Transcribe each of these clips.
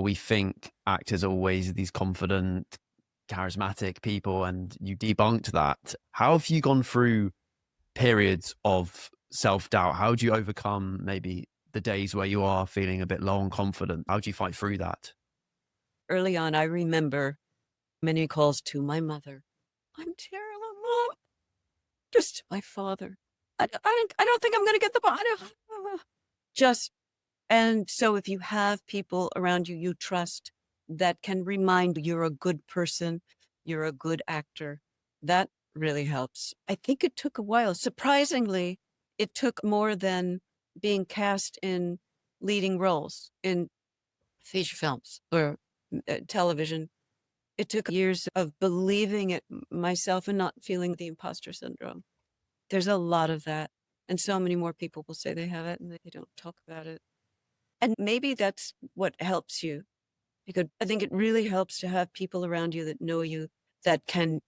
We think actors are always these confident, charismatic people, and you debunked that. How have you gone through periods of self-doubt? How do you overcome maybe the days where you are feeling a bit low on confidence? How do you fight through that? Early on, I remember many calls to my mother. I'm terrible, Mom. Just my father. I don't think I'm going to get the bond. Just, and so if you have people around you you trust that can remind you you're a good person, you're a good actor, that really helps. I think it took a while. Surprisingly, it took more than being cast in leading roles in feature films or television. It took years of believing it myself and not feeling the imposter syndrome. There's a lot of that. And so many more people will say they have it and they don't talk about it. And maybe that's what helps you. Because I think it really helps to have people around you that know you, that can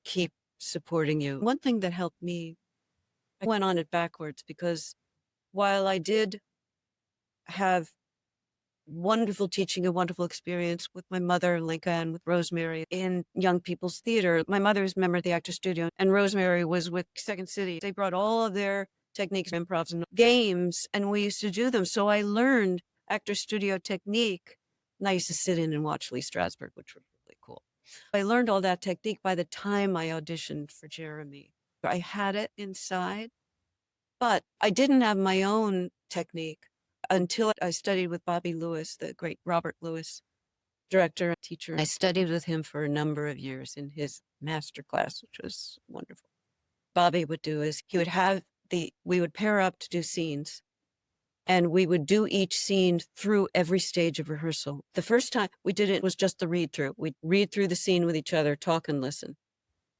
keep supporting you. One thing that helped me, I went on it backwards because while I did have wonderful teaching, a wonderful experience with my mother, Linka, and with Rosemary in young people's theater. My mother is a member of the Actor Studio, and Rosemary was with Second City. They brought all of their techniques, improvs, and games, and we used to do them. So I learned Actor Studio technique, and I used to sit in and watch Lee Strasberg, which was really cool. I learned all that technique by the time I auditioned for Jeremy. I had it inside, but I didn't have my own technique until I studied with Bobby Lewis, the great Robert Lewis director and teacher. I studied with him for a number of years in his master class, which was wonderful. Bobby would do is he would have we would pair up to do scenes, and we would do each scene through every stage of rehearsal. The first time we did it was just the read through. We'd read through the scene with each other, talk and listen.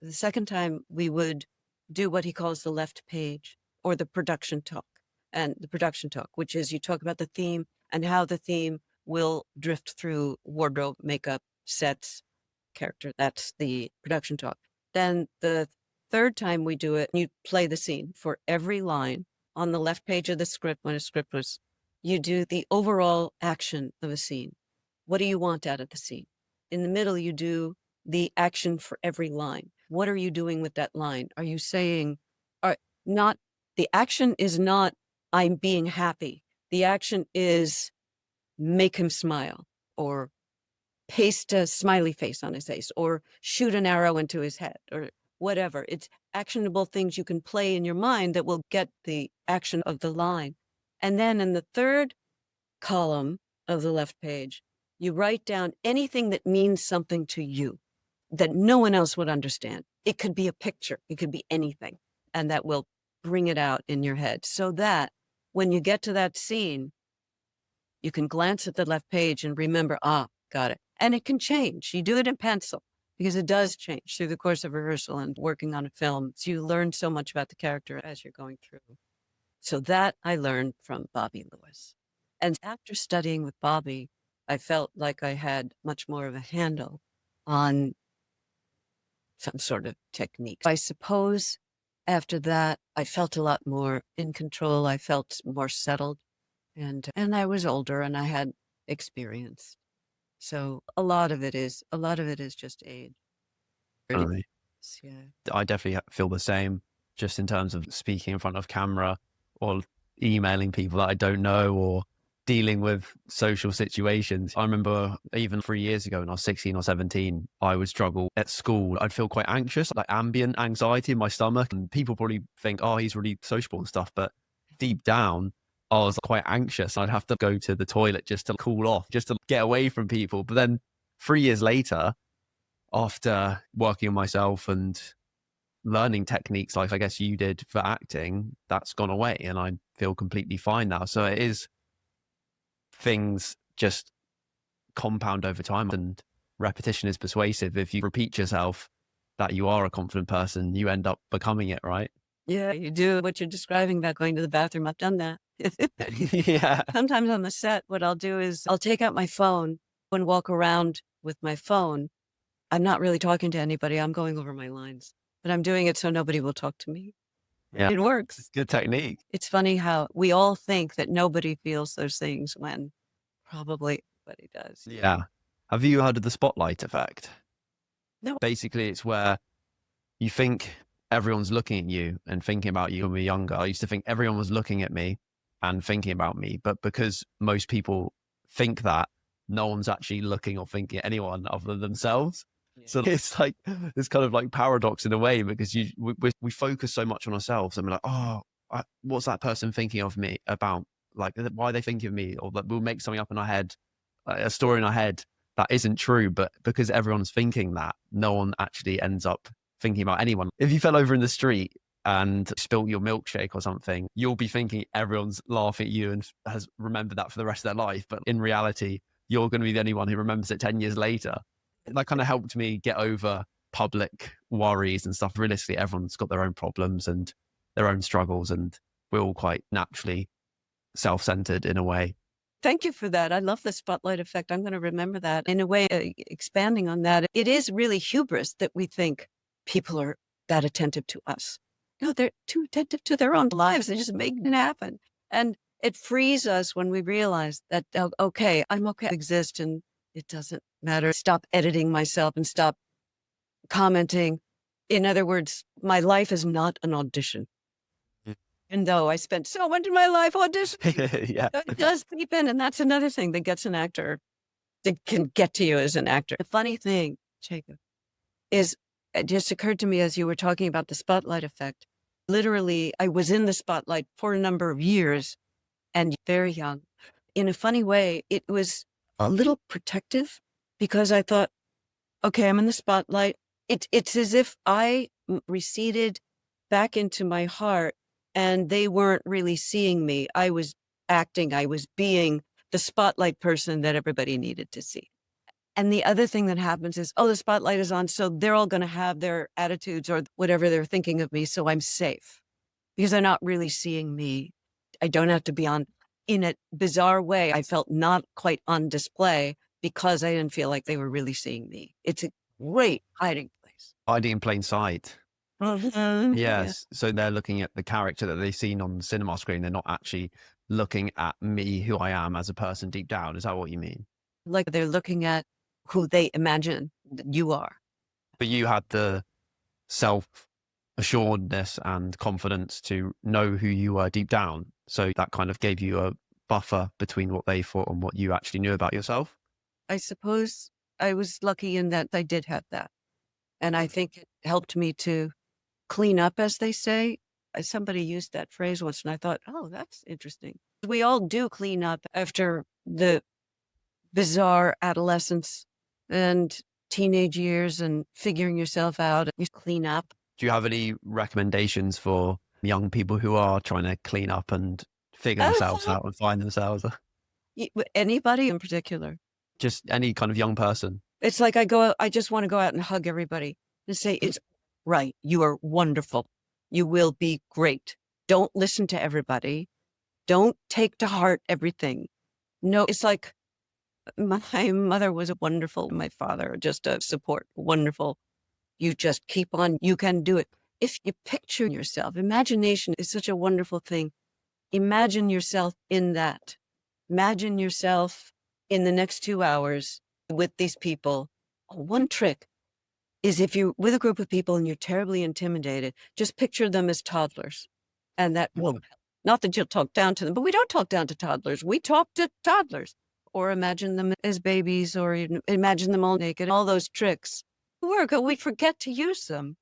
The second time we would do what he calls the left page, or the production talk. And the production talk, which is you talk about the theme and how the theme will drift through wardrobe, makeup, sets, character. That's the production talk. Then the third time we do it, you play the scene for every line on the left page of the script. When a script was, you do the overall action of a scene. What do you want out of the scene? In the middle, you do the action for every line. What are you doing with that line? Are you saying, not, the action is not, I'm being happy. The action is make him smile, or paste a smiley face on his face, or shoot an arrow into his head, or whatever. It's actionable things you can play in your mind that will get the action of the line. And then in the third column of the left page, you write down anything that means something to you that no one else would understand. It could be a picture, it could be anything, and that will bring it out in your head so that when you get to that scene, you can glance at the left page and remember, got it. And it can change. You do it in pencil because it does change through the course of rehearsal and working on a film. So you learn so much about the character as you're going through. So that I learned from Bobby Lewis. And after studying with Bobby, I felt like I had much more of a handle on some sort of technique. I suppose after that, I felt a lot more in control. I felt more settled, and I was older and I had experience. So a lot of it is just age. It Definitely. is, yeah. I definitely feel the same, just in terms of speaking in front of camera or emailing people that I don't know, or dealing with social situations. I remember even 3 years ago when I was 16 or 17, I would struggle at school. I'd feel quite anxious, like ambient anxiety in my stomach. And people probably think, oh, he's really sociable and stuff. But deep down, I was quite anxious. I'd have to go to the toilet just to cool off, just to get away from people. But then 3 years later, after working on myself and learning techniques like I guess you did for acting, that's gone away and I feel completely fine now. So it is, things just compound over time, and repetition is persuasive. If you repeat yourself that you are a confident person, you end up becoming it, right? Yeah, you do what you're describing about going to the bathroom. I've done that. Yeah. Sometimes on the set, what I'll do is I'll take out my phone and walk around with my phone. I'm not really talking to anybody. I'm going over my lines, but I'm doing it so nobody will talk to me. Yeah. It works. Good technique. It's funny how we all think that nobody feels those things when probably everybody does. Yeah. Have you heard of the spotlight effect? No. Basically, it's where you think everyone's looking at you and thinking about you when we were younger. I used to think everyone was looking at me and thinking about me, but because most people think that, no one's actually looking or thinking at anyone other than themselves. So it's like this kind of like paradox in a way, because we focus so much on ourselves and we're like, oh, what's that person thinking of me about? Like, why are they thinking of me? Or that we'll make something up in our head, a story in our head that isn't true, but because everyone's thinking that, no one actually ends up thinking about anyone. If you fell over in the street and spilt your milkshake or something, you'll be thinking everyone's laughing at you and has remembered that for the rest of their life. But in reality, you're going to be the only one who remembers it 10 years later. That kind of helped me get over public worries and stuff. Realistically, everyone's got their own problems and their own struggles, and we're all quite naturally self-centered in a way. Thank you for that. I love the spotlight effect. I'm going to remember that. In a way, expanding on that, it is really hubris that we think people are that attentive to us. No, they're too attentive to their own lives. They're just making it happen. And it frees us when we realize that, okay, I'm okay to exist and it doesn't matter. Stop editing myself and stop commenting. In other words, my life is not an audition. And though I spent so much of my life auditioning, Yeah. it does creep in. And that's another thing that gets an actor, that can get to you as an actor. The funny thing, Jacob, is it just occurred to me as you were talking about the spotlight effect. Literally, I was in the spotlight for a number of years and very young. In a funny way, it was a little protective because I thought, okay, I'm in the spotlight. It's as if I receded back into my heart and they weren't really seeing me. I was acting, I was being the spotlight person that everybody needed to see. And the other thing that happens is, oh, the spotlight is on, so they're all going to have their attitudes or whatever they're thinking of me, so I'm safe because they're not really seeing me. I don't have to be on. In a bizarre way, I felt not quite on display because I didn't feel like they were really seeing me. It's a great hiding place. Hiding in plain sight. Yeah. Yes. So they're looking at the character that they've seen on the cinema screen. They're not actually looking at me, who I am as a person deep down. Is that what you mean? Like they're looking at who they imagine that you are. But you had the self assuredness and confidence to know who you were deep down. So that kind of gave you a buffer between what they thought and what you actually knew about yourself. I suppose I was lucky in that I did have that. And I think it helped me to clean up, as they say. Somebody used that phrase once and I thought, oh, that's interesting. We all do clean up after the bizarre adolescence and teenage years and figuring yourself out. You clean up. Do you have any recommendations for young people who are trying to clean up and figure themselves out and find themselves? Anybody in particular? Just any kind of young person. It's like I just want to go out and hug everybody and say, it's right. You are wonderful. You will be great. Don't listen to everybody. Don't take to heart everything. No, it's like my mother was wonderful. My father, just a support, wonderful. You just keep on. You can do it. If you picture yourself, imagination is such a wonderful thing. Imagine yourself in that. Imagine yourself in the next 2 hours with these people. One trick is if you're with a group of people and you're terribly intimidated, just picture them as toddlers. And that won't help. Not that you'll talk down to them, but we don't talk down to toddlers. We talk to toddlers. Or imagine them as babies, or imagine them all naked. All those tricks work, but we forget to use them.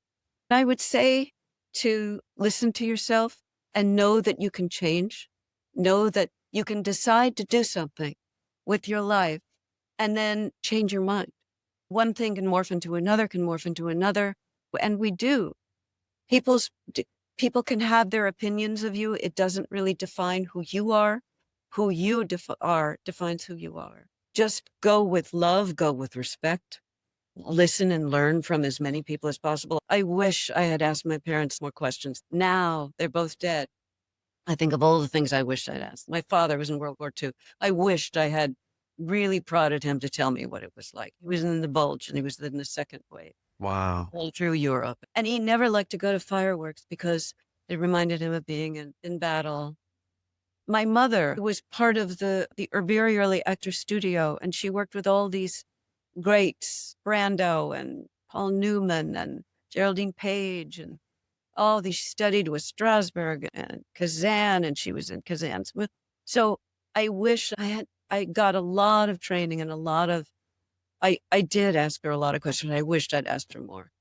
I would say to listen to yourself and know that you can change. Know that you can decide to do something with your life and then change your mind. One thing can morph into another, and we do. People can have their opinions of you. It doesn't really define who you are. Who you are defines who you are. Just go with love, go with respect, listen and learn from as many people as possible. I wish I had asked my parents more questions. Now they're both dead. I think of all the things I wished I'd asked. My father was in World War II. I wished I had really prodded him to tell me what it was like. He was in the Bulge and he was in the second wave. Wow. All through Europe. And he never liked to go to fireworks because it reminded him of being in battle. my mother was part of the very early actor studio, and she worked with all these greats, Brando and Paul Newman and Geraldine Page, and all these. She studied with Strasberg and Kazan, and she was in Kazan's. So I wish I got a lot of training and a lot of, I did ask her a lot of questions. I wished I'd asked her more.